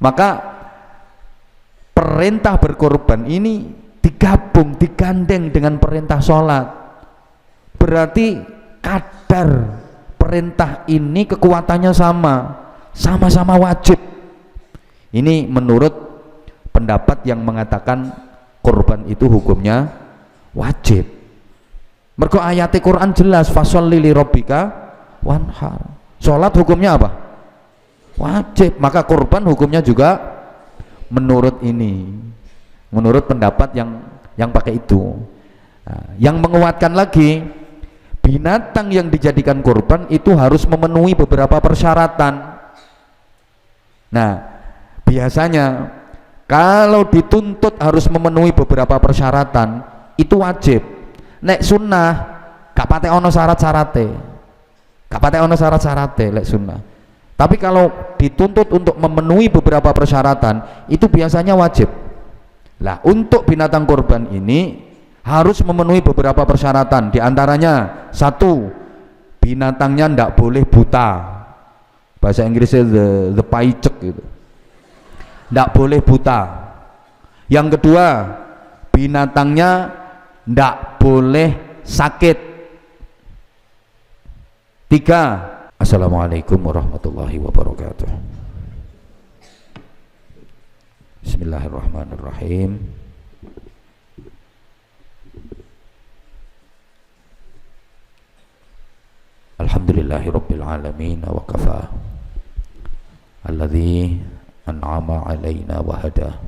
Maka perintah berkorban ini digabung, digandeng dengan perintah sholat. Berarti kadar perintah ini kekuatannya sama-sama wajib. Ini menurut pendapat yang mengatakan korban itu hukumnya wajib. Mergo ayat Quran jelas, fasholli li rabbika wanhar. Sholat hukumnya apa? Wajib. Maka korban hukumnya juga menurut ini, menurut pendapat yang pakai itu. Nah, yang menguatkan lagi, binatang yang dijadikan korban itu harus memenuhi beberapa persyaratan. Nah, biasanya kalau dituntut harus memenuhi beberapa persyaratan itu wajib. Nek sunnah gak patek ono syarat-syarate. Gak patek ono syarat-syarate lek sunnah. Tapi kalau dituntut untuk memenuhi beberapa persyaratan itu biasanya wajib. Lah, untuk binatang korban ini harus memenuhi beberapa persyaratan. Di antaranya, satu, binatangnya ndak boleh buta. Bahasa Inggrisnya the paicek gitu. Ndak boleh buta. Yang kedua, binatangnya ndak boleh sakit. Tiga, assalamualaikum warahmatullahi wabarakatuh. Bismillahirrahmanirrahim. Alhamdulillahi rabbil alamin wa kafa alladhi an'ama alaina wa hada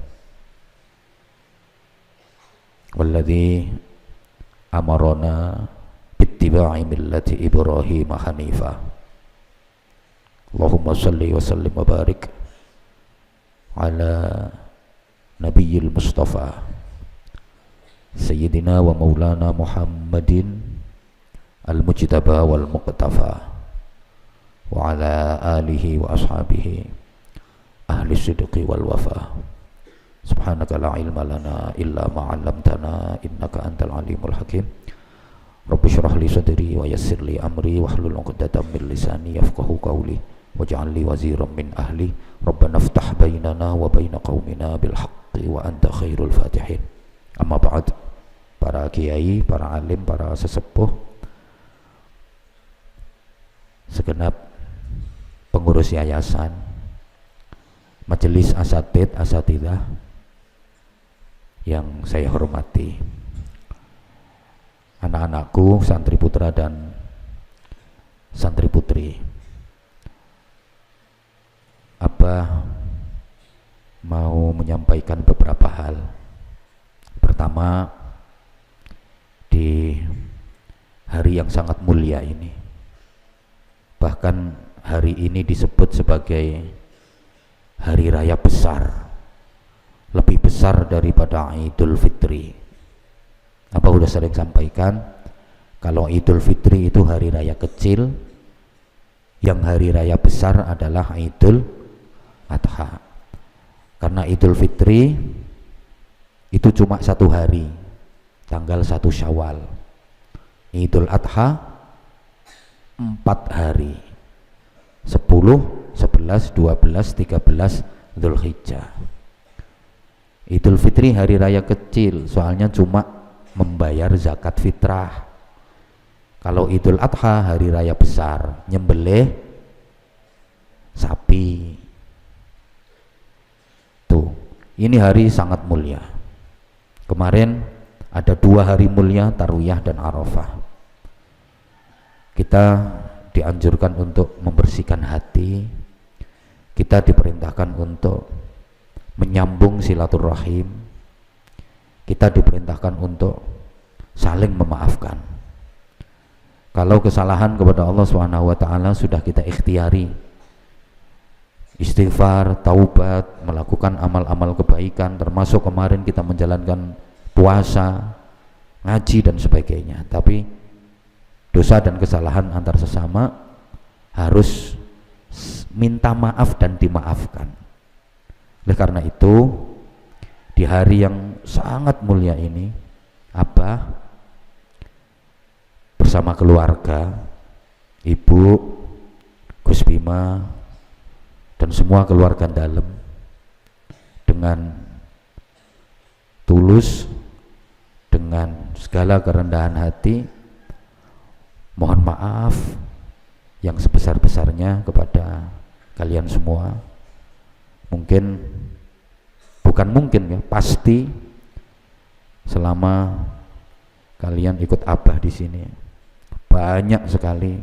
walladhi amarana bittiba'i millati Ibrahim hanifa. Allahumma salli wa sallim wa barik ala nabiyil mustafa sayyidina wa maulana Muhammadin al-mujtaba wal muqtafa wa ala alihi wa ashabihi ahli sidqi wal wafa. Subhanaka la ilma lana illa ma 'allamtana innaka antal alimul hakim. Rabbi shrah li sadri wa yassir li amri wahlul 'uqdatam min lisani yafqahu qawli waj'al li waziran min ahli. Rabbana iftah bainana wa baina qaumina bil haqqi wa anta khairul fatihin. Amma ba'd. Para kiai, para alim, para sesepuh, segenap pengurus yayasan, majelis asatid, asatidah yang saya hormati, anak-anakku, santri putra dan santri putri, Abah mau menyampaikan beberapa hal. Pertama, di hari yang sangat mulia ini, bahkan hari ini disebut sebagai hari raya besar, lebih besar daripada Idul Fitri. Apa udah sering sampaikan, kalau Idul Fitri itu hari raya kecil, yang hari raya besar adalah Idul Adha. Karena Idul Fitri itu cuma satu hari, tanggal 1 Syawal. Idul Adha 4 hari, 10, 11, 12, 13 Dzulhijjah. Idul Fitri hari raya kecil, soalnya cuma membayar zakat fitrah. Kalau Idul Adha hari raya besar, nyembelih sapi. Tuh, ini hari sangat mulia. Kemarin ada 2 hari mulia, Tarwiyah dan Arafah. Kita dianjurkan untuk membersihkan hati, kita diperintahkan untuk menyambung silaturahim, kita diperintahkan untuk saling memaafkan. Kalau kesalahan kepada Allah SWT sudah kita ikhtiari, istighfar, taubat, melakukan amal-amal kebaikan, termasuk kemarin kita menjalankan puasa, ngaji dan sebagainya. Tapi dosa dan kesalahan antar sesama harus minta maaf dan dimaafkan. Oleh karena itu, di hari yang sangat mulia ini, Abah bersama keluarga, Ibu, Gus Bima, dan semua keluarga dalam, dengan tulus, dengan segala kerendahan hati, mohon maaf yang sebesar-besarnya kepada kalian semua. Bukan mungkin ya, pasti selama kalian ikut Abah di sini banyak sekali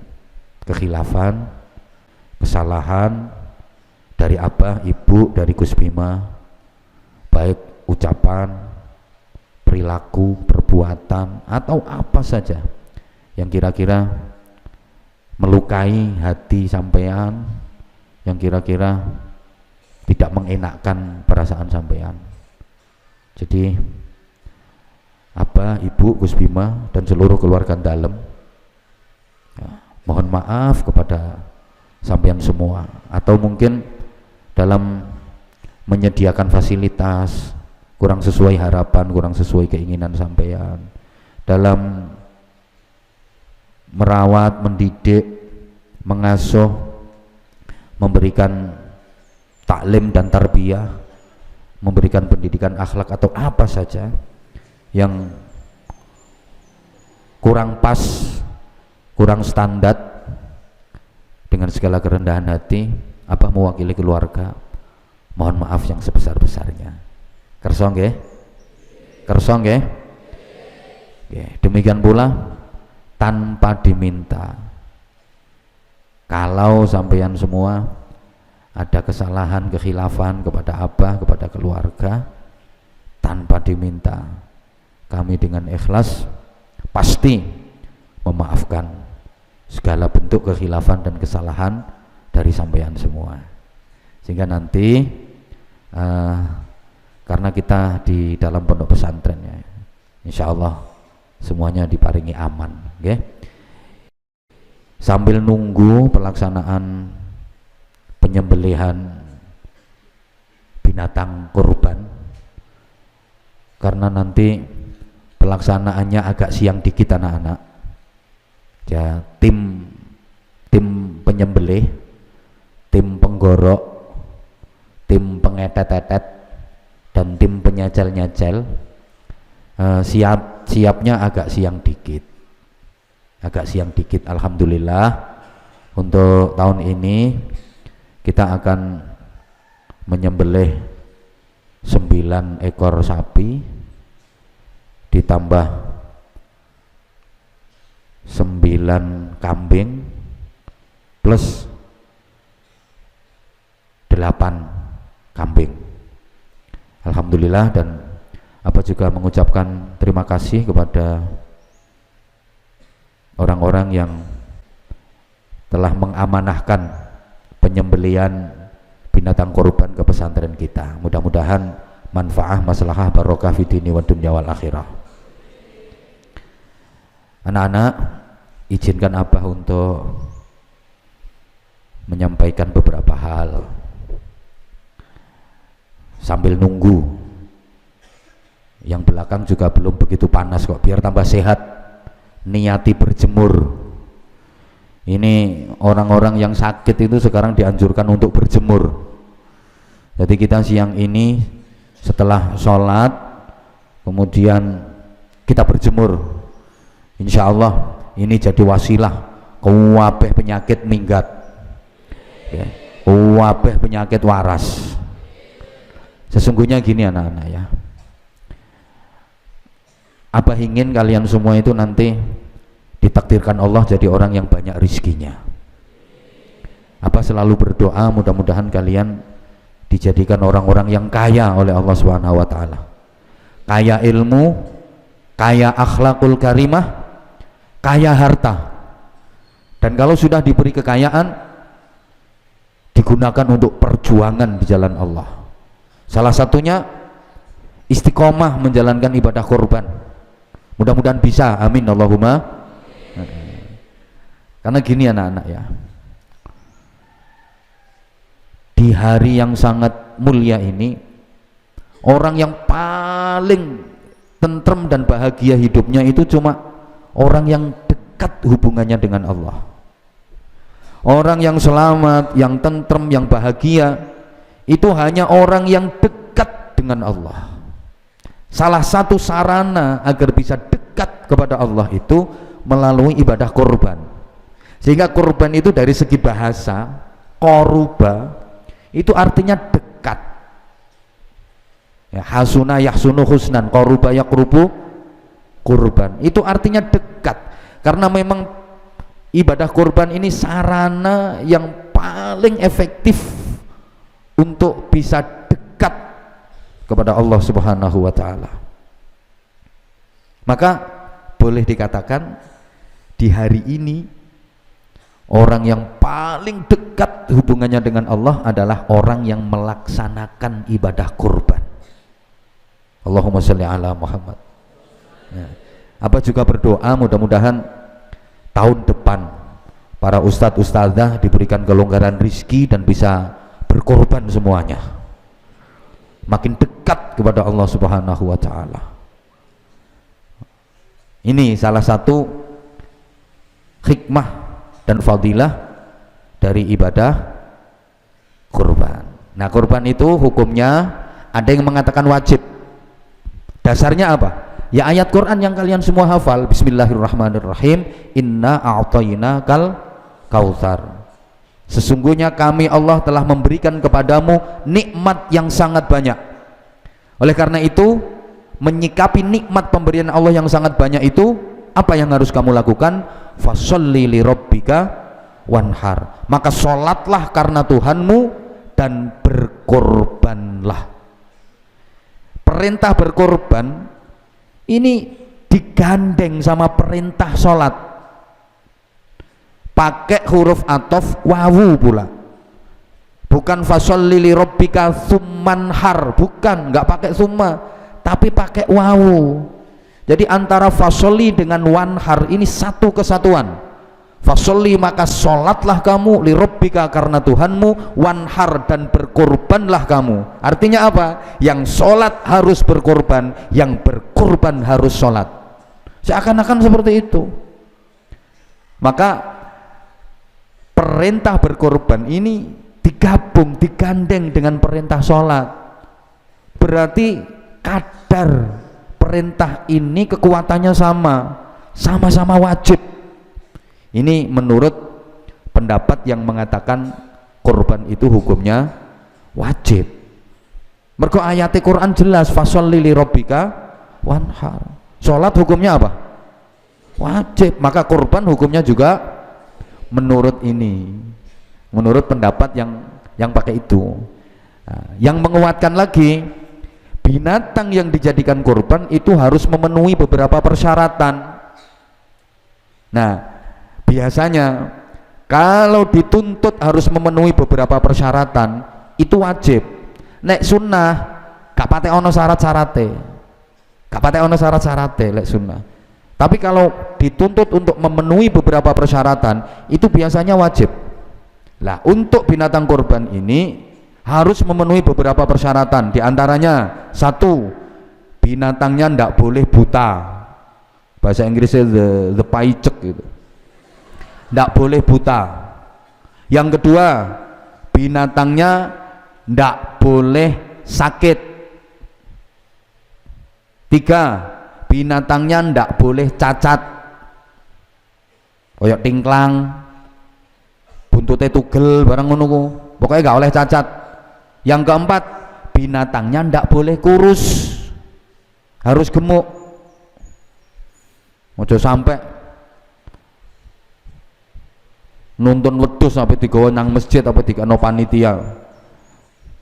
kekhilafan, kesalahan dari Abah, Ibu, dari Gus Bima, baik ucapan, perilaku, perbuatan, atau apa saja yang kira-kira melukai hati sampean, yang kira-kira tidak mengenakkan perasaan sampean. Jadi Abah, Ibu, Gus Bima, dan seluruh keluarga dalam, ya, mohon maaf kepada sampean semua. Atau mungkin dalam menyediakan fasilitas kurang sesuai harapan, kurang sesuai keinginan sampean, dalam merawat, mendidik, mengasuh, memberikan taklim dan tarbiyah, memberikan pendidikan akhlak atau apa saja yang kurang pas, kurang standar, dengan segala kerendahan hati Abah mewakili keluarga mohon maaf yang sebesar-besarnya. Kerso nggih? Kerso nggih? Demikian pula tanpa diminta, kalau sampeyan semua ada kesalahan, kekhilafan kepada Abah, kepada keluarga, tanpa diminta, kami dengan ikhlas pasti memaafkan segala bentuk kekhilafan dan kesalahan dari sampeyan semua. Sehingga nanti karena kita di dalam pondok pesantren ya, insya Allah semuanya diparingi aman, okay? Sambil nunggu pelaksanaan penyembelihan binatang kurban, karena nanti pelaksanaannya agak siang dikit anak-anak ya, tim penyembelih, tim penggorok, tim pengetet-etet, dan tim penyajal-nyajal siapnya agak siang dikit, alhamdulillah. Untuk tahun ini kita akan menyembelih 9 ekor sapi ditambah 9 kambing plus 8 kambing, alhamdulillah. Dan apa juga mengucapkan terima kasih kepada orang-orang yang telah mengamanahkan penyembelihan binatang kurban ke pesantren kita. Mudah-mudahan manfaah, maslahah, barokah fi dini wa dunya wal akhirah. Anak-anak, izinkan Abah untuk menyampaikan beberapa hal sambil nunggu. Yang belakang juga belum begitu panas kok, biar tambah sehat, niati berjemur. Ini orang-orang yang sakit itu sekarang dianjurkan untuk berjemur. Jadi kita siang ini setelah sholat kemudian kita berjemur, insya Allah ini jadi wasilah kuwabeh penyakit minggat ya, kuwabeh penyakit waras. Sesungguhnya gini anak-anak ya, Abah ingin kalian semua itu nanti ditakdirkan Allah jadi orang yang banyak rizkinya. Abah selalu berdoa mudah-mudahan kalian dijadikan orang-orang yang kaya oleh Allah Subhanahu wa taala. Kaya ilmu, kaya akhlakul karimah, kaya harta. Dan kalau sudah diberi kekayaan, digunakan untuk perjuangan di jalan Allah. Salah satunya istiqomah menjalankan ibadah kurban. Mudah-mudahan bisa, amin Allahumma. Karena gini anak-anak ya, di hari yang sangat mulia ini, orang yang paling tentrem dan bahagia hidupnya itu cuma orang yang dekat hubungannya dengan Allah. Orang yang selamat, yang tentrem, yang bahagia itu hanya orang yang dekat dengan Allah. Salah satu sarana agar bisa dekat kepada Allah itu melalui ibadah kurban. Sehingga kurban itu dari segi bahasa, koruba itu artinya dekat. Ya, hasuna yahsunu husnan, koruba yakrubu kurban. Itu artinya dekat. Karena memang ibadah kurban ini sarana yang paling efektif untuk bisa dekat kepada Allah Subhanahu wa taala. Maka boleh dikatakan di hari ini orang yang paling dekat hubungannya dengan Allah adalah orang yang melaksanakan ibadah kurban. Allahumma sholli ala Muhammad. Ya. Apa juga berdoa mudah-mudahan tahun depan para ustadz ustadzah diberikan kelonggaran rizki dan bisa berkorban semuanya, makin dekat kepada Allah Subhanahu wa taala. Ini salah satu hikmah dan fadilah dari ibadah kurban. Nah, kurban itu hukumnya ada yang mengatakan wajib. Dasarnya apa? Ya ayat Quran yang kalian semua hafal, bismillahirrahmanirrahim, inna a'tainakal kautsar. Sesungguhnya kami Allah telah memberikan kepadamu nikmat yang sangat banyak. Oleh karena itu, menyikapi nikmat pemberian Allah yang sangat banyak itu, apa yang harus kamu lakukan? Fasholli li rabbika wanhar. Maka sholatlah karena Tuhanmu dan berkorbanlah. Perintah berkorban ini digandeng sama perintah sholat, pakai huruf athof wawu pula, bukan fasholli li rabbika tsummanhar, bukan, nggak pakai summa tapi pakai wawu. Jadi antara fasholli dengan wanhar ini satu kesatuan. Fasholli maka sholatlah kamu, li rabbika karena Tuhanmu, wanhar dan berkorbanlah kamu. Artinya apa? Yang sholat harus berkorban, yang berkorban harus sholat. Seakan-akan seperti itu. Maka perintah berkorban ini digabung, digandeng dengan perintah sholat. Berarti kadar perintah ini kekuatannya sama-sama wajib. Ini menurut pendapat yang mengatakan korban itu hukumnya wajib. Mergo ayat Quran jelas, fasholli li rabbika wanhar. Sholat hukumnya apa? Wajib. Maka korban hukumnya juga menurut ini, menurut pendapat yang pakai itu. Nah, yang menguatkan lagi, binatang yang dijadikan korban itu harus memenuhi beberapa persyaratan. Nah, biasanya kalau dituntut harus memenuhi beberapa persyaratan itu wajib. Nek sunnah gak patek ono syarat-syarate, gak patek ono syarat-syarate lek sunnah. Tapi kalau dituntut untuk memenuhi beberapa persyaratan itu biasanya wajib. Lah untuk binatang korban ini harus memenuhi beberapa persyaratan. Di antaranya satu, binatangnya ndak boleh buta. Bahasa Inggrisnya the paicek gitu. Ndak boleh buta. Yang kedua, binatangnya ndak boleh sakit. Tiga, binatangnya ndak boleh cacat, koyok tingklang, buntutnya tugel barang ngono ku, pokoknya gak oleh cacat. Yang keempat, binatangnya ndak boleh kurus, harus gemuk. Ojo sampai nuntun wedhus sampai digawa nang masjid apa dikano panitia.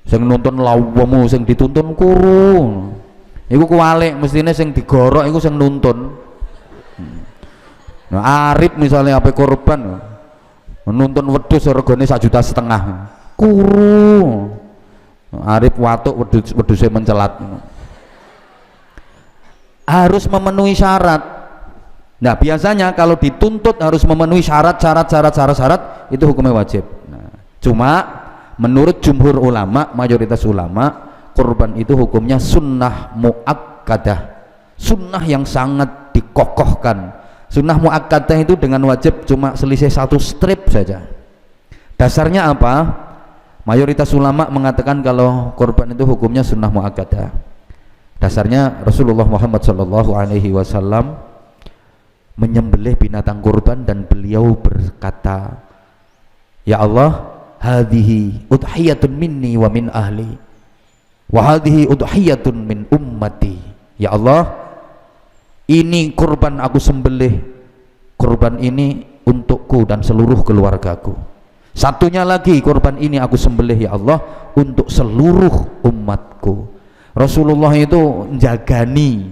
Sing nuntun lawamu, sing dituntun kuru. Iku kuwalik, mestine sing digorok iku sing nuntun. Nah, Arif misalnya apa korban nuntun wedhus regane 1,5 juta. Kuru. Arif watuk wedhusnya mencelat. Harus memenuhi syarat. Nah, biasanya kalau dituntut harus memenuhi syarat itu hukumnya wajib. Nah, cuma menurut jumhur ulama, mayoritas ulama, kurban itu hukumnya sunnah muakkadah, sunnah yang sangat dikokohkan. Sunnah muakkadah itu dengan wajib cuma selisih 1 strip saja. Dasarnya apa? Mayoritas ulama mengatakan kalau kurban itu hukumnya sunnah muakkadah. Dasarnya Rasulullah Muhammad SAW menyembelih binatang kurban dan beliau berkata, ya Allah, hadhihi udhiyatun minni wa min ahli, wa hadhihi udhiyatun min ummati. Ya Allah, ini kurban aku sembelih, kurban ini untukku dan seluruh keluargaku. Satunya lagi, kurban ini aku sembelih ya Allah untuk seluruh umatku. Rasulullah itu menjagani,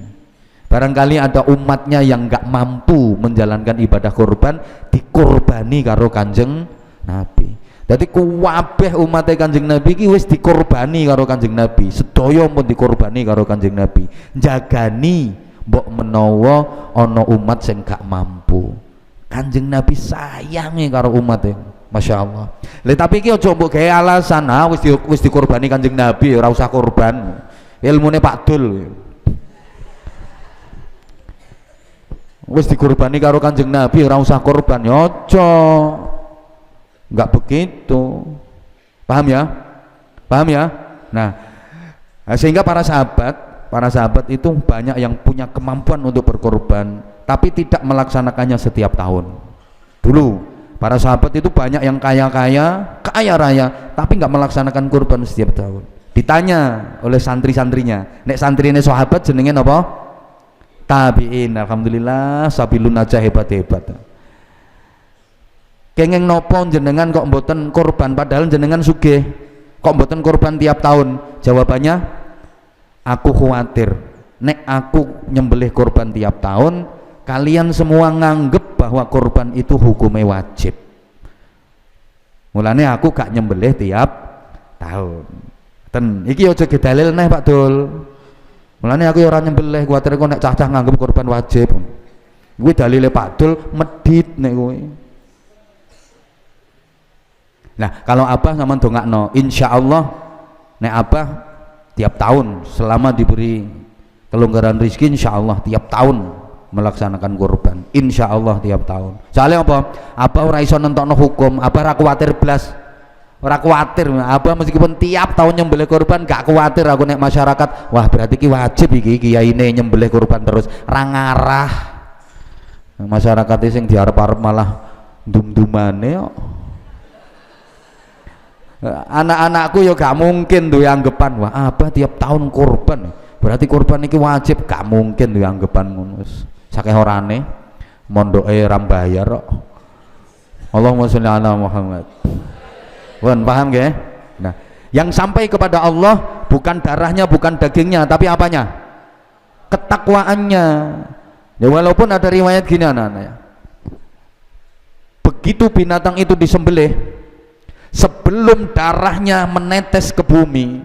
barangkali ada umatnya yang gak mampu menjalankan ibadah kurban, dikurbani karo Kanjeng Nabi. Jadi kuwabeh umatnya Kanjeng Nabi ki wis dikurbani karo Kanjeng Nabi, sedaya pun dikurbani karo Kanjeng Nabi. Jagani mbok menawa ana umat sing gak mampu, Kanjeng Nabi sayangi karo umatnya. Masya Allah. Tapi iki aja mbok gawe alasan, wis dikurbani Kanjeng Nabi ora usah kurban. Ilmune Pak Dul. Wis dikurbani karo Kanjeng Nabi ora usah kurban. Ya aja. Enggak begitu. Paham ya? Paham ya? Nah, sehingga para sahabat itu banyak yang punya kemampuan untuk berkorban tapi tidak melaksanakannya setiap tahun. Dulu para sahabat itu banyak yang kaya raya tapi nggak melaksanakan kurban setiap tahun. Ditanya oleh santri-santrinya, nek santrine sahabat jenenge apa? Tabiin. Alhamdulillah sabilun aja hebat-hebat. Kenging nopo jenengan kok mboten kurban padahal jenengan sugih, kok mboten kurban tiap tahun? Jawabannya, aku khawatir nek aku nyembelih kurban tiap tahun kalian semua nganggep bahwa kurban itu hukumnya wajib. Mulane aku gak nyembelih tiap tahun. Ten iki aja gedalil neh Pak Dul. Mulane aku ora nyembelih, kuwatir kok nek cah-cah nganggep kurban wajib. Kuwi dalile Pak Dul medhit nek kuwi. Nah, kalau Abah sampean dongakno, insyaallah nek Abah tiap tahun selama diberi kelonggaran rezeki insyaallah tiap tahun melaksanakan kurban, insya Allah tiap tahun. Soalnya apa ora iso nentokno hukum, apa ora kuwatir blas, ora kuwatir. Apa meskipun tiap tahun nyembelih kurban gak kuwatir aku nek masyarakat, wah berarti ki wajib iki kiyaine nyembelih kurban terus, ra ngarah. Masyarakat sing diarep-arep malah dum-dumane kok. Anak-anakku ya gak mungkin duwe anggapan, wah apa tiap tahun kurban berarti kurban iki wajib, gak mungkin duwe anggapan ngono. Sakeh orane mondoke ra bayar kok. Allahumma sholli ala Muhammad. Paham nggih? Nah, yang sampai kepada Allah bukan darahnya, bukan dagingnya, tapi apanya? Ketakwaannya. Ya walaupun ada riwayat gini anak-anak ya. Begitu binatang itu disembelih, sebelum darahnya menetes ke bumi,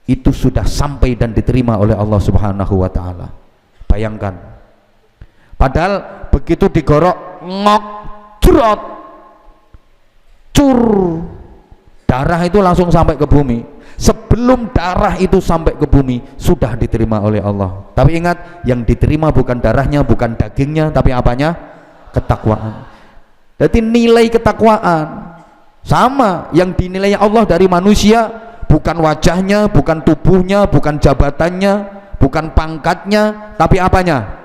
itu sudah sampai dan diterima oleh Allah Subhanahu wa taala. Bayangkan. Padahal begitu digorok ngok jrot cur, darah itu langsung sampai ke bumi. Sebelum darah itu sampai ke bumi sudah diterima oleh Allah. Tapi ingat, yang diterima bukan darahnya, bukan dagingnya, tapi apanya? Ketakwaan. Jadi nilai ketakwaan sama yang dinilai Allah dari manusia, bukan wajahnya, bukan tubuhnya, bukan jabatannya, bukan pangkatnya, tapi apanya?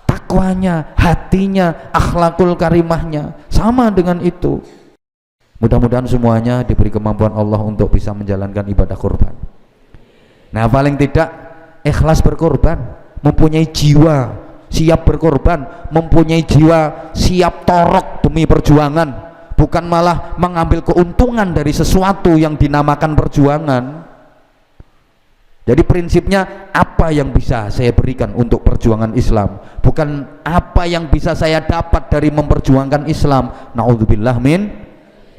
Takwanya, hatinya, akhlakul karimahnya. Sama dengan itu. Mudah-mudahan semuanya diberi kemampuan Allah untuk bisa menjalankan ibadah kurban. Nah, paling tidak ikhlas berkorban, mempunyai jiwa siap berkorban, mempunyai jiwa siap torok demi perjuangan, bukan malah mengambil keuntungan dari sesuatu yang dinamakan perjuangan. Jadi prinsipnya apa yang bisa saya berikan untuk perjuangan Islam, bukan apa yang bisa saya dapat dari memperjuangkan Islam. Naudzubillah min.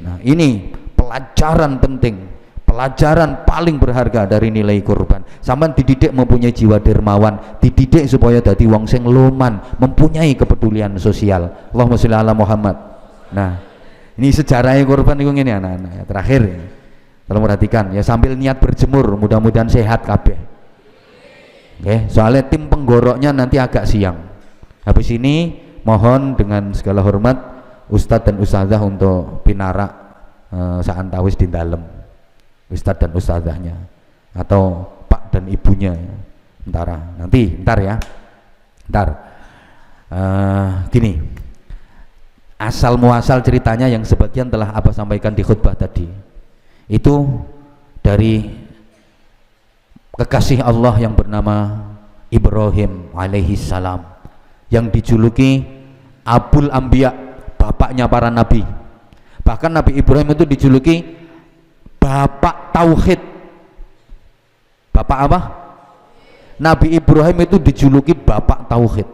Nah, ini pelajaran penting, pelajaran paling berharga dari nilai kurban. Sampeyan dididik mempunyai jiwa dermawan, dididik supaya dadi wong sing loman, mempunyai kepedulian sosial. Allahumma sholli ala Muhammad. Nah, ini sejarahnya kurban itu ngene anak-anak ya. Terakhir ya, kalau perhatikan ya, sambil niat berjemur, mudah-mudahan sehat kabeh. Oke, soalnya tim penggoroknya nanti agak siang. Habis ini mohon dengan segala hormat Ustadz dan Ustazah untuk pinarak saantawis di dalam ustadz dan ustadzahnya atau pak dan ibunya ya. Ntar ya gini, asal muasal ceritanya yang sebagian telah Abah sampaikan di khutbah tadi itu dari kekasih Allah yang bernama Ibrahim alaihi salam yang dijuluki Abul Anbiya, bapaknya para nabi. Bahkan Nabi Ibrahim itu dijuluki bapak tauhid. Bapak apa? Nabi Ibrahim itu dijuluki bapak tauhid.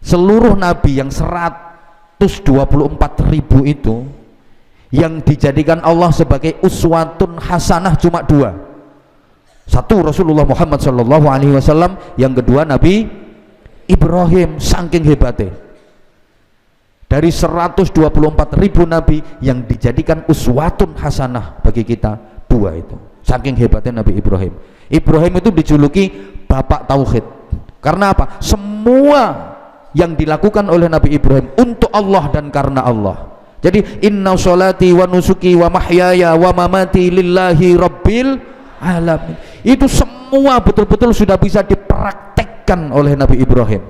Seluruh nabi yang 124.000 itu yang dijadikan Allah sebagai uswatun hasanah cuma 2. Satu Rasulullah Muhammad SAW, yang kedua Nabi Ibrahim. Saking hebatnya, dari 124.000 nabi yang dijadikan uswatun hasanah bagi kita 2 itu. Saking hebatnya Nabi Ibrahim. Ibrahim itu dijuluki bapak tauhid. Karena apa? Semua yang dilakukan oleh Nabi Ibrahim untuk Allah dan karena Allah. Jadi inna sholati wa nusuki wa mahyaya wa mamati lillahi rabbil alamin. Itu semua betul-betul sudah bisa dipraktekkan oleh Nabi Ibrahim.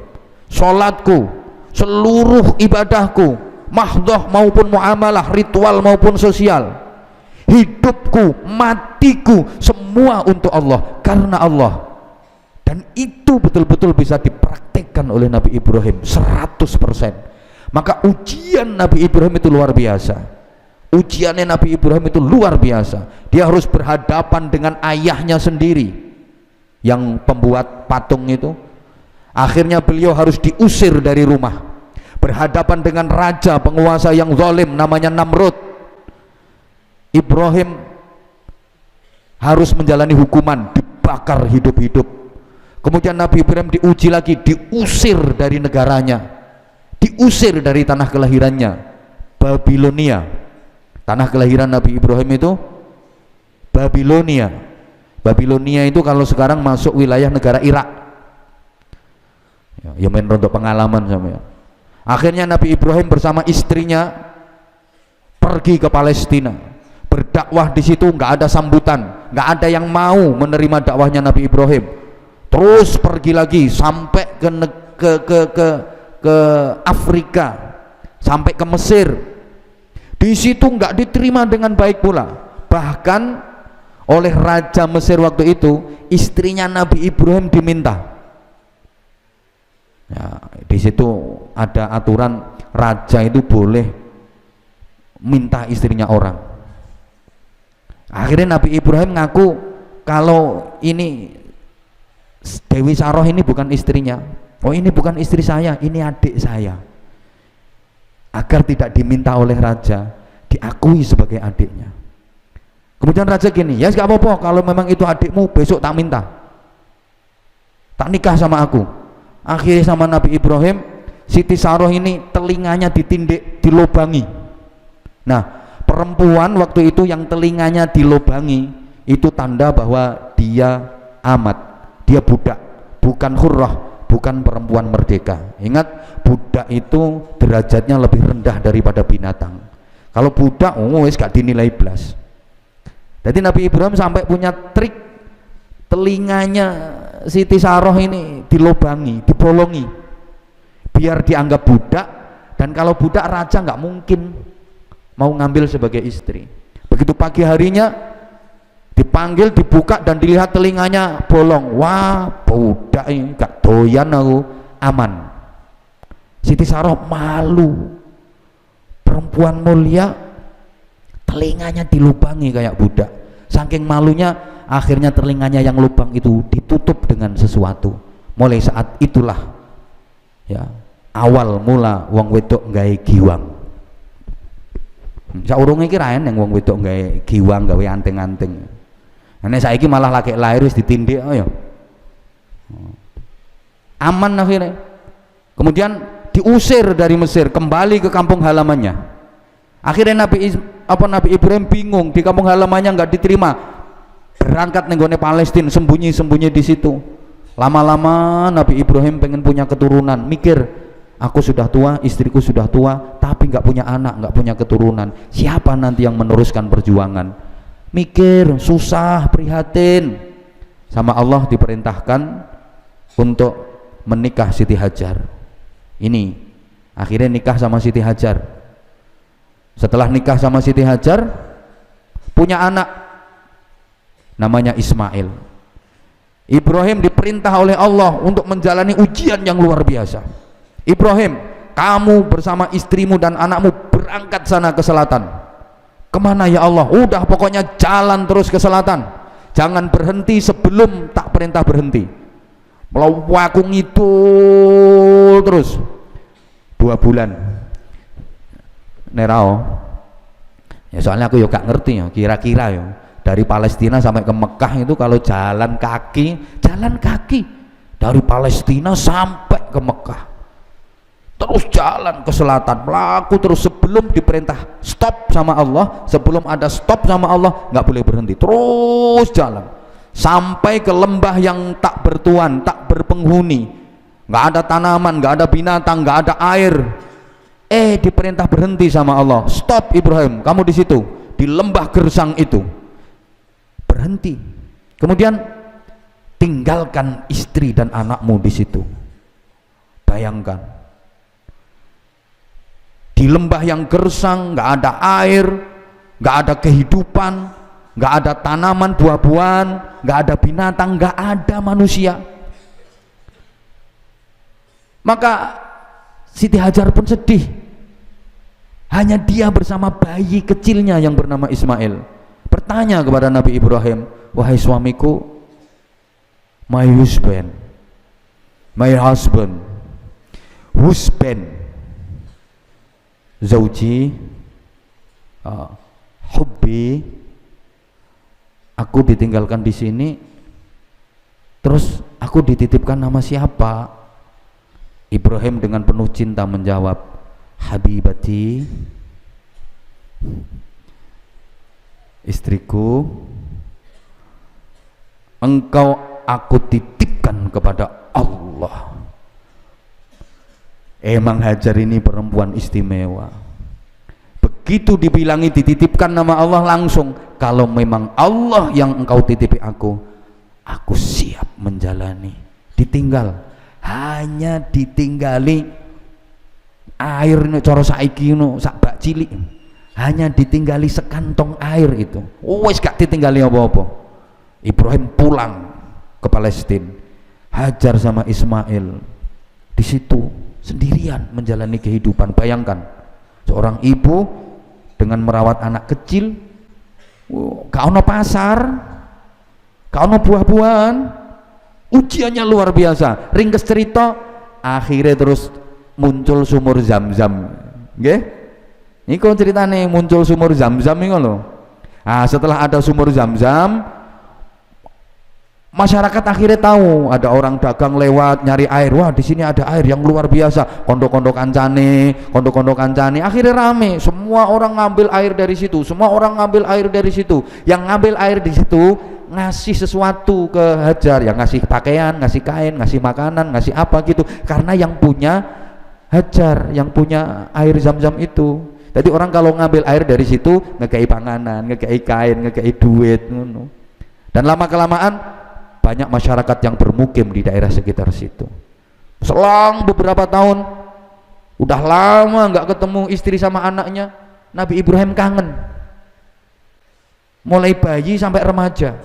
Sholatku, seluruh ibadahku, mahdoh maupun muamalah, ritual maupun sosial, hidupku, matiku, semua untuk Allah, karena Allah. Dan itu betul-betul bisa dipraktekkan oleh Nabi Ibrahim 100%. Maka ujian Nabi Ibrahim itu luar biasa. Ujiannya Nabi Ibrahim itu luar biasa. Dia harus berhadapan dengan ayahnya sendiri yang pembuat patung itu. Akhirnya beliau harus diusir dari rumah, berhadapan dengan raja penguasa yang zalim namanya Namrud. Ibrahim harus menjalani hukuman, dibakar hidup-hidup. Kemudian Nabi Ibrahim diuji lagi, diusir dari negaranya, diusir dari tanah kelahirannya, Babilonia. Tanah kelahiran Nabi Ibrahim itu Babilonia. Babilonia itu kalau sekarang masuk wilayah negara Irak. Ya main untuk pengalaman sama ya. Akhirnya Nabi Ibrahim bersama istrinya pergi ke Palestina, berdakwah di situ. Nggak ada sambutan, nggak ada yang mau menerima dakwahnya Nabi Ibrahim. Terus pergi lagi sampai ke Afrika, sampai ke Mesir. Di situ nggak diterima dengan baik pula. Bahkan oleh raja Mesir waktu itu, istrinya Nabi Ibrahim diminta. Ya, di situ ada aturan raja itu boleh minta istrinya orang. Akhirnya Nabi Ibrahim ngaku kalau ini Dewi Saroh ini bukan istrinya. Oh, ini bukan istri saya, ini adik saya. Agar tidak diminta oleh raja, diakui sebagai adiknya. Kemudian raja gini, ya gak apa-apa kalau memang itu adikmu, besok tak minta, tak nikah sama aku. Akhirnya sama Nabi Ibrahim, Siti Saroh ini telinganya ditindik, dilobangi. Nah, perempuan waktu itu yang telinganya dilobangi itu tanda bahwa dia amat, dia budak, bukan hurrah, bukan perempuan merdeka. Ingat, budak itu derajatnya lebih rendah daripada binatang. Kalau budak, wis gak dinilai belas. Jadi Nabi Ibrahim sampai punya trik, telinganya Siti Saroh ini dilobangi, dibolongi, biar dianggap budak. Dan kalau budak, raja nggak mungkin mau ngambil sebagai istri. Begitu pagi harinya dipanggil, dibuka dan dilihat telinganya bolong. Wah, budak ini gak doyan aku, aman. Siti Saroh malu, perempuan mulia telinganya dilubangi kayak budak. Saking malunya, akhirnya telinganya yang lubang itu ditutup dengan sesuatu. Mulai saat itulah ya awal mula wong wedok gawe giwang. Saurunge iki ra yang wong wedok gawe giwang, gawe anting-anting. Nek saiki malah laki lahir wis ditindik ya. Aman akhirnya. Kemudian diusir dari Mesir, kembali ke kampung halamannya. Akhirnya Nabi Ibrahim bingung, di kampung halamannya nggak diterima. Berangkat nenggone Palestina, sembunyi-sembunyi di situ. Lama-lama Nabi Ibrahim pengen punya keturunan, mikir Aku sudah tua, istriku sudah tua, tapi nggak punya anak, nggak punya keturunan. Siapa nanti yang meneruskan perjuangan? Mikir, susah, prihatin. Sama Allah diperintahkan untuk menikah Siti Hajar. Ini akhirnya nikah sama Siti Hajar. Setelah nikah sama Siti Hajar, punya anak namanya Ismail. Ibrahim diperintah oleh Allah untuk menjalani ujian yang luar biasa. Ibrahim, kamu bersama istrimu dan anakmu berangkat sana ke selatan. Kemana ya Allah? Udah pokoknya jalan terus ke selatan, jangan berhenti sebelum tak perintah berhenti. Kalau aku ngidul terus 2 bulan nerao ya, soalnya aku ya gak ngerti ya, kira-kira ya dari Palestina sampai ke Mekah itu kalau jalan kaki dari Palestina sampai ke Mekah, terus jalan ke selatan, pelaku terus sebelum diperintah stop sama Allah, sebelum ada stop sama Allah nggak boleh berhenti, terus jalan sampai ke lembah yang tak bertuan, tak berpenghuni, nggak ada tanaman, nggak ada binatang, nggak ada air. Diperintah berhenti sama Allah, stop Ibrahim, kamu di situ di lembah gersang itu, berhenti. Kemudian tinggalkan istri dan anakmu di situ. Bayangkan di lembah yang gersang, nggak ada air, nggak ada kehidupan, nggak ada tanaman buah-buahan, nggak ada binatang, nggak ada manusia. Maka Siti Hajar pun sedih, hanya dia bersama bayi kecilnya yang bernama Ismail. Bertanya kepada Nabi Ibrahim, wahai suamiku, my husband, Zauji, hubbi, aku ditinggalkan di sini, terus aku dititipkan nama siapa? Ibrahim dengan penuh cinta menjawab, habibati, istriku, engkau aku titipkan kepada Allah. Emang Hajar ini perempuan istimewa. Begitu dibilangi dititipkan nama Allah, langsung, kalau memang Allah yang engkau titipi aku siap menjalani. Ditinggal, hanya ditinggali air nih, coro saiki no sak bak cilik, hanya ditinggali sekantong air itu, wes gak ditinggali apa-apa. Ibrahim pulang ke Palestina, Hajar sama Ismail di situ sendirian menjalani kehidupan. Bayangkan seorang ibu dengan merawat anak kecil, gak ono pasar, gak ono buah-buahan, ujiannya luar biasa. Ringkes cerita, akhirnya terus muncul sumur Zam-Zam. Nggih? Niku ceritane muncul sumur Zam-Zam niku lho. Nah, setelah ada sumur Zam-Zam, masyarakat akhirnya tahu, ada orang dagang lewat nyari air. Wah, di sini ada air yang luar biasa. Kondok-kondok kancane, akhirnya rame. Semua orang ngambil air dari situ. Yang ngambil air di situ ngasih sesuatu ke Hajar, yang ngasih pakaian, ngasih kain, ngasih makanan, ngasih apa gitu, karena yang punya Hajar, yang punya air Zam-Zam itu. Jadi orang kalau ngambil air dari situ ngekei panganan, ngekei kain, ngekei duit ngono. Dan lama kelamaan banyak masyarakat yang bermukim di daerah sekitar situ. Selang beberapa tahun, udah lama nggak ketemu istri sama anaknya, Nabi Ibrahim kangen, mulai bayi sampai remaja.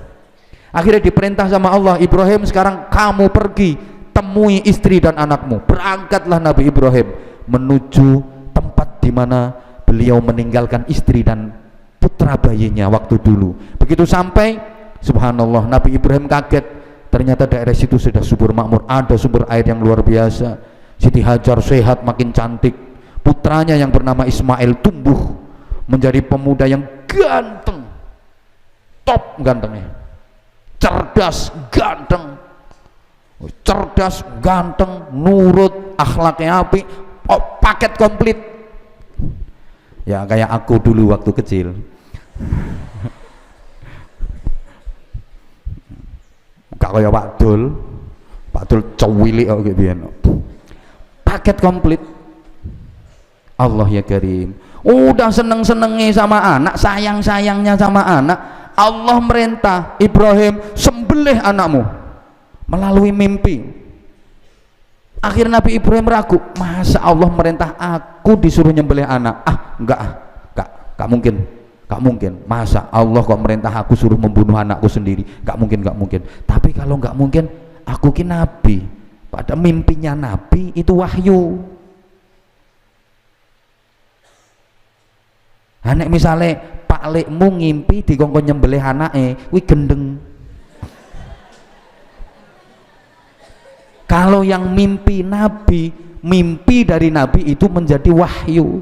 Akhirnya diperintah sama Allah, Ibrahim sekarang kamu pergi temui istri dan anakmu. Berangkatlah Nabi Ibrahim menuju tempat di mana beliau meninggalkan istri dan putra bayinya waktu dulu. Begitu sampai, subhanallah, Nabi Ibrahim kaget, ternyata daerah situ sudah subur makmur, ada sumber air yang luar biasa. Siti Hajar sehat, makin cantik. Putranya yang bernama Ismail tumbuh menjadi pemuda yang ganteng, top gantengnya, cerdas, ganteng, nurut, akhlaknya api, paket komplit. Ya kayak aku dulu waktu kecil. Gak kayak Pak Dul, Pak Dul cowili kok gitu. paket komplit. Allah ya Karim, udah seneng-senengnya sama anak, sayang-sayangnya sama anak, Allah merintah Ibrahim, sembelih anakmu melalui mimpi. Akhirnya Nabi Ibrahim ragu, masa Allah merintah aku disuruh nyembelih anak? Enggak mungkin. Masa Allah kok merintah aku suruh membunuh anakku sendiri? Enggak mungkin. Tapi kalau enggak mungkin, aku ki nabi. Pada mimpinya nabi itu wahyu. Anak misalnya Pak Lekmu ngimpi dikongkon nyembelih anake, kuwi gendeng. Kalau yang mimpi nabi, mimpi dari nabi itu menjadi wahyu.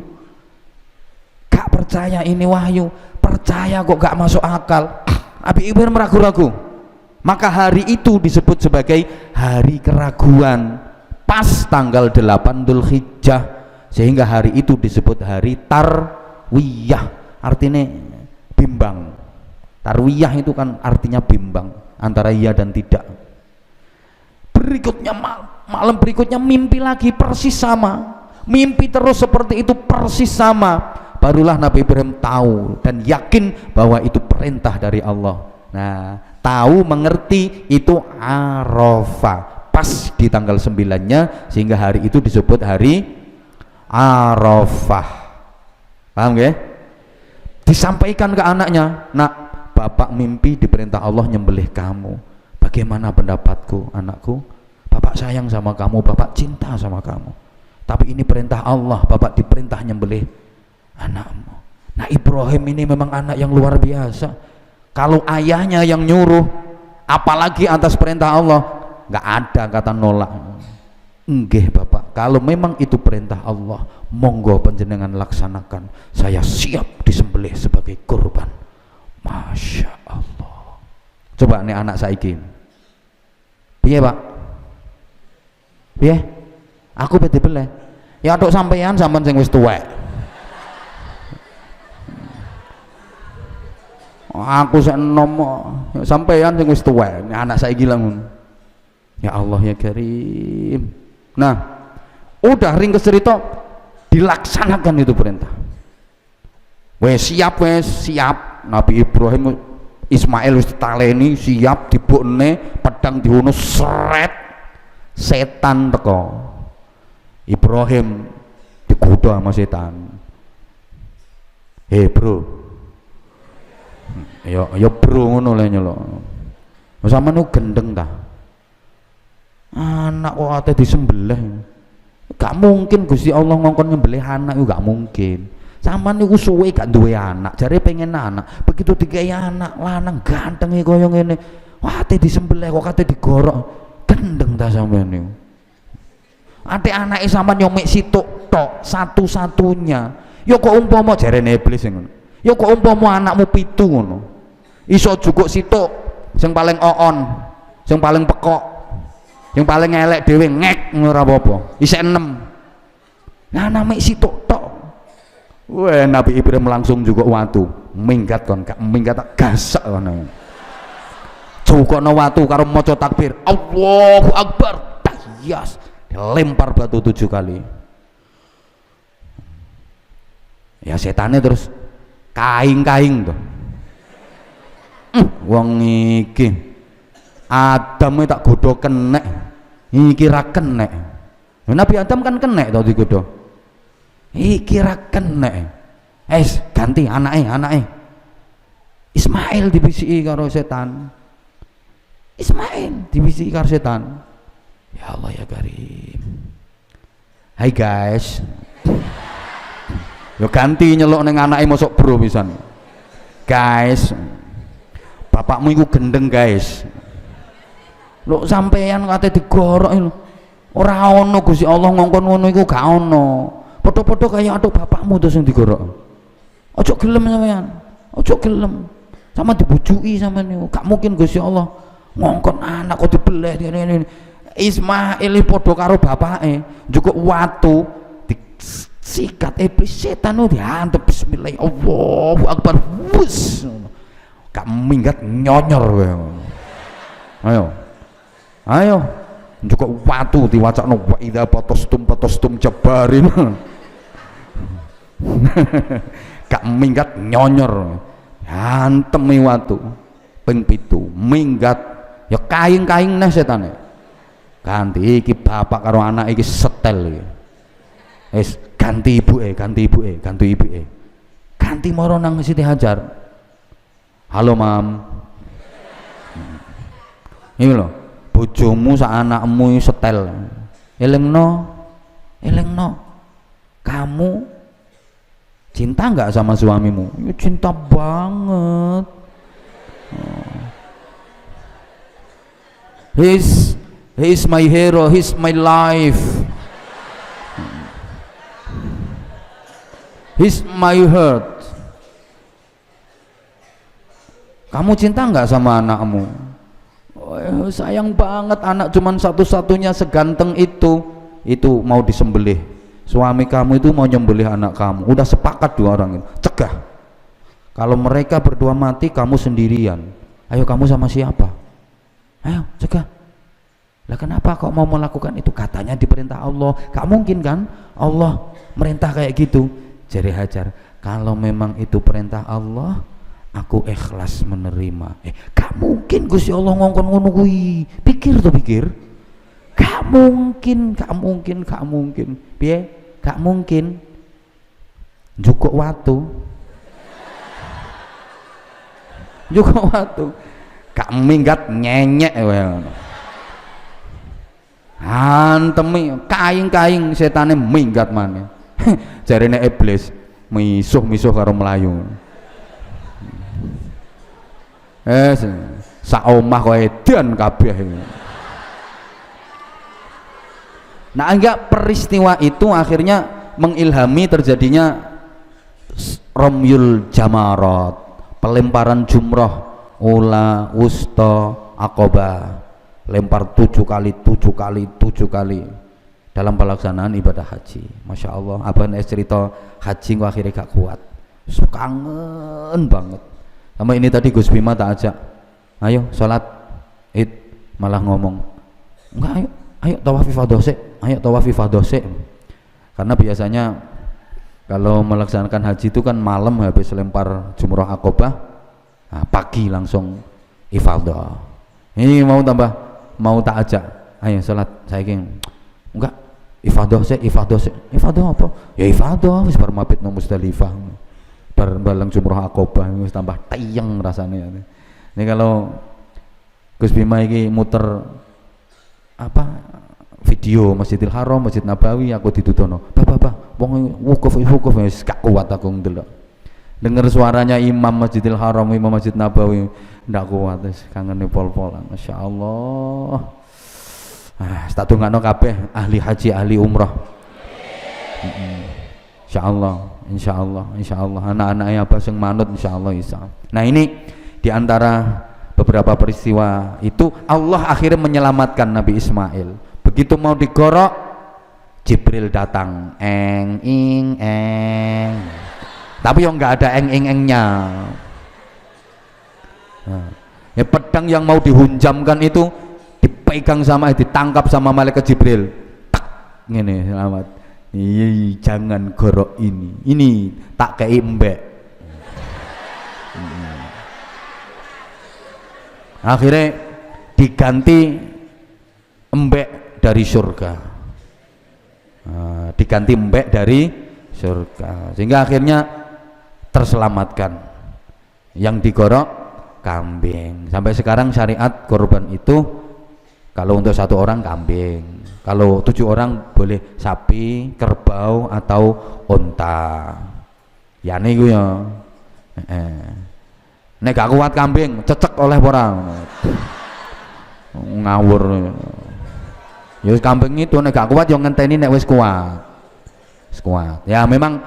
Gak percaya ini wahyu, percaya kok gak masuk akal. Nabi Ibrahim ragu-ragu. Maka hari itu disebut sebagai hari keraguan. Pas tanggal 8 Dzulhijjah, sehingga hari itu disebut hari Tarwiyah, artinya bimbang. Tarwiyah itu kan artinya bimbang antara iya dan tidak. Berikutnya malam berikutnya mimpi lagi persis sama, mimpi terus seperti itu persis sama. Barulah Nabi Ibrahim tahu dan yakin bahwa itu perintah dari Allah. Nah, tahu mengerti itu Arafah, pas di tanggal 9-nya, sehingga hari itu disebut hari Arafah. Paham gak? Disampaikan ke anaknya, nak, bapak mimpi diperintah Allah nyembelih kamu. Bagaimana pendapatku, anakku? Bapak sayang sama kamu, bapak cinta sama kamu. Tapi ini perintah Allah, bapak diperintah nyembelih anakmu. Nah, Ibrahim ini memang anak yang luar biasa. Kalau ayahnya yang nyuruh, apalagi atas perintah Allah, nggak ada kata nolak. Enggak bapak, kalau memang itu perintah Allah, monggo panjenengan laksanakan, saya siap disembelih sebagai kurban. Masya Allah. Coba nih anak saiki, piye pak? Piye? Aku bete beleh. Ya tok sampean sing wis tuwek. Aku sik enom sampean sing wis tuwek. Anak saiki lha ngono. Ya Allah ya Karim. Nah, udah ringkes cerita, dilaksanakan itu perintah. Wes siap. Nabi Ibrahim Ismail wis ditaleni, siap dibukne, pedang dihono seret. Setan teko. Ibrahim digoda sama setan. Bro. Ya bro ngono le nyelok. Sampeyan nu gendeng ta? Anak kok ate disembelih. Gak mungkin Gusti Allah ngongkon nyembelih anak, gak mungkin. Sampeyan niku suwe gak duwe anak, jare pengen anak. Begitu dikai anak lanang ganteng kaya ngene, wah ate disembelih kok ate digorok. Gendeng ta sampeyan niku. Ate anake sampeyan nyomik situk tok satu-satunya. Ya kok umpama jarene iblis ngono. Ya kok umpama anakmu 7 ngono. Iso jukuk situk sing paling oon, sing paling pekok, yang paling elek dhewe ngek ora apa-apa. Isih 6. Nah namik situk tok. Wah, Nabi Ibrahim langsung juga watu, minggat kon, minggat tak gasak kono. Jukokno watu karo maca takbir, Allahu Akbar. Tahyas, lempar batu 7 kali. Ya setannya terus kaing-kaing tuh. Wong iki Adam tak godho kenek, iki ra kenek. Nabi Adam kan kenek to digodho. Iki ra kenek. Ganti anake. Ismail dibisiki karo setan. Ismail dibisiki karo setan. Ya Allah ya Karim. Hai guys. Yo ganti nyeluk ning anake mosok bro pisan. Guys, bapakmu iku gendeng guys. Lho sampeyan kate digorok lho. Ora ono Gusti Allah ngongkon ngono iku gak ono. Padha-padha kaya atuk bapakmu terus sing digorok. Ojo gelem sampeyan. Ojo gelem. Sama dibujuki sampeyan niku. Gak mungkin Gusti Allah ngongkon anak kok dibeleh ngene. Ismail padha karo bapake, njukuk watu sikat iblis setan itu diantep bismillah Allahu Akbar wus gak minggat nyonyor. Ayo juga watu diwacakno wa idza patastum jabarin. Gak minggat nyonyor hantem watu ping 7 minggat ya kaing-kaing nah setane ganti iki bapak karo anak iki setel iki wis ganti ibuke ganti moro nang Siti Hajar. Halo mam, ini lho bojomu sak anakmu setel elengno kamu cinta nggak sama suamimu? Ya, cinta banget. He's my hero, he's my life, he's my heart. Kamu cinta nggak sama anakmu? Oh, sayang banget, anak cuman satu-satunya seganteng itu mau disembelih. Suami kamu itu mau nyembelih anak kamu. Udah sepakat dua orang itu. Cegah. Kalau mereka berdua mati, kamu sendirian. Ayo kamu sama siapa? Ayo cegah. Lah kenapa kok mau melakukan itu? Katanya diperintah Allah. Gak mungkin kan Allah merintah kayak gitu. Jadi Hajar, kalau memang itu perintah Allah, aku ikhlas menerima. Gak mungkin Gusti Allah ngongkon ngono kuwi. Pikir. Gak mungkin. Piye? Gak mungkin. Jukuk watu. Gak minggat nyenyek wae. Antemi kaing-kaing setane minggat maneh. Jarene iblis misuh karo Melayu. Sak omah kok edan kabeh. Nah, enggak peristiwa itu akhirnya mengilhami terjadinya Ramyul Jamarat, pelemparan jumroh ula wusta aqobah, lempar 7 kali dalam pelaksanaan ibadah haji. Masya Allah, abang cerita haji kok akhirnya gak kuat, kangen banget sama ini. Tadi Gus Bima tak ajak, ayo sholat id, malah ngomong enggak, ayo tawaf ifadah sik. Karena biasanya kalau melaksanakan haji itu kan malam habis lempar jumroh akobah, nah, pagi langsung ifadah. Ini mau tak ajak, ayo sholat. Saya enggak, ifadah sik. Ifadah apa? Ya ifadah wis bar mabit nang Musdalifah, bar balang jumroh akobah wis tambah tayang rasanya. Ini kalau Gus Bima iki muter video Masjidil Haram, Masjid Nabawi, aku ditutono. Bapak, wong wukuf wis gak kuat aku ndelok. Dengar suaranya imam Masjidil Haram, imam Masjid Nabawi, ndak kuat wis kangene pol-polan. Masyaallah. Tak dongakno kabeh ahli haji, ahli umrah. Insyaallah anak-anaknya apa sing manut insyaallah isa. Nah, ini diantara beberapa peristiwa itu Allah akhirnya menyelamatkan Nabi Ismail. Begitu mau digorok, Jibril datang, eng. Tapi yang nggak ada eng-eng-engnya. Nah, ya pedang yang mau dihunjamkan itu ditangkap sama malaikat Jibril. Tak, ngene selamat. Iya, jangan gorok ini tak kei embek. Akhirnya diganti embek dari surga. Diganti embek dari surga, sehingga akhirnya terselamatkan. Yang digorok kambing. Sampai sekarang syariat korban itu kalau untuk 1 orang kambing, kalau 7 orang boleh sapi, kerbau atau unta. Ya niku ya. Nek gak kuat kambing, cecek oleh orang. Ngawur. Ya kambing itu nek gak kuat yo ngenteni nek wis kuat. Ya memang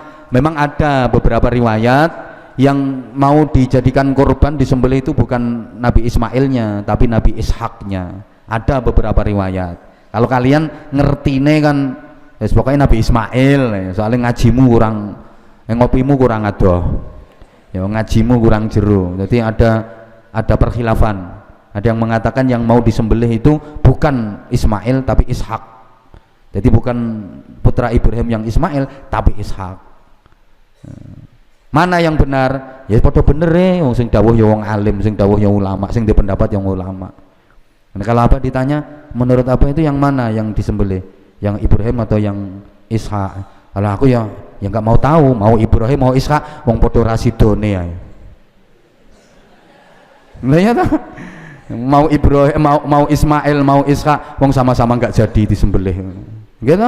ada beberapa riwayat yang mau dijadikan korban disembelih itu bukan Nabi Ismailnya tapi Nabi Ishaknya. Ada beberapa riwayat. Kalau kalian ngertine kan pokoknya Nabi Ismail, soalnya ngajimu kurang, ngopimu kurang adoh, ya ngajimu kurang jero. Jadi ada perkhilafan Ada yang mengatakan yang mau disembelih itu bukan Ismail tapi Ishak. Jadi bukan putra Ibrahim yang Ismail tapi Ishak. Mana yang benar? Ya padha bener wong sing dawuh ya wong alim, sing dawuh ya ulama, sing di pendapat yang ulama. Nah, kalau apa ditanya menurut apa itu yang mana yang disembelih? Yang Ibrahim atau yang Ishak? Kalau aku ya nggak mau tahu, mau Ibrahim mau Ishak, wong padha rasidone ae. Lah ya ta? Mau Ibrahim mau Ismail mau Ishak, wong sama-sama nggak jadi disembelih. Gitu?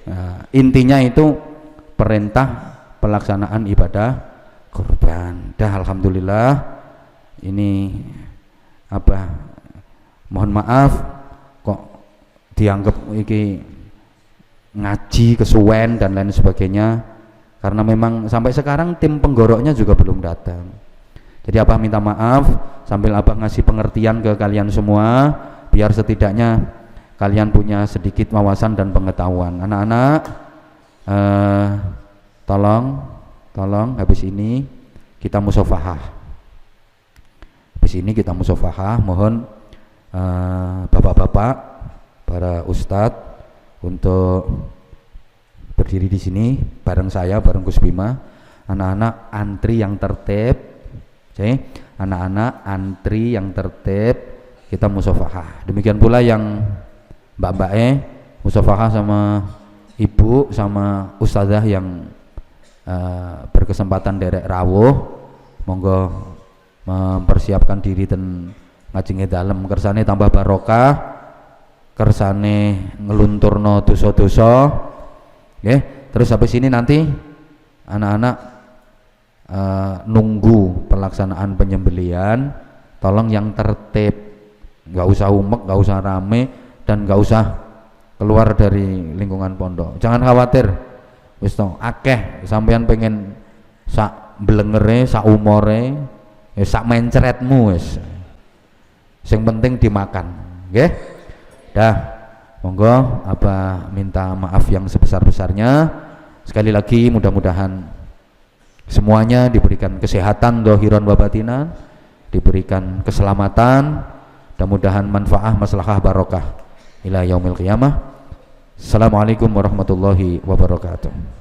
Nah, intinya itu perintah pelaksanaan ibadah kurban. Dah alhamdulillah ini apa? Mohon maaf kok dianggap iki ngaji kesuwen dan lain sebagainya, karena memang sampai sekarang tim penggoroknya juga belum datang. Jadi Abah minta maaf sambil Abah ngasih pengertian ke kalian semua biar setidaknya kalian punya sedikit wawasan dan pengetahuan. Anak-anak tolong habis ini kita musafahah. Habis ini kita musafahah, mohon bapak-bapak, para ustadz untuk berdiri di sini bareng saya, bareng Gus Bima. Anak-anak antri yang tertib, anak-anak antri yang tertib, kita musafahah. Demikian pula yang mbak-mbak musafahah sama ibu sama ustazah yang berkesempatan derek rawuh, monggo mempersiapkan diri dan ngajenge dalem kersane tambah barokah, kersane ngelunturno dosa-dosa. Nggih, terus habis ini nanti anak-anak nunggu pelaksanaan penyembelian, tolong yang tertib, nggak usah umek, nggak usah rame, dan nggak usah keluar dari lingkungan pondok. Jangan khawatir, wis to akeh sampean pengen sak blengere, sak umore, sak mencretmu wis. Sing penting dimakan, nggih. Dah, monggo apa minta maaf yang sebesar-besarnya. Sekali lagi mudah-mudahan semuanya diberikan kesehatan zahiran wa batinan, diberikan keselamatan, mudah-mudahan manfaah maslahah barokah ila yaumil qiyamah. Assalamualaikum warahmatullahi wabarakatuh.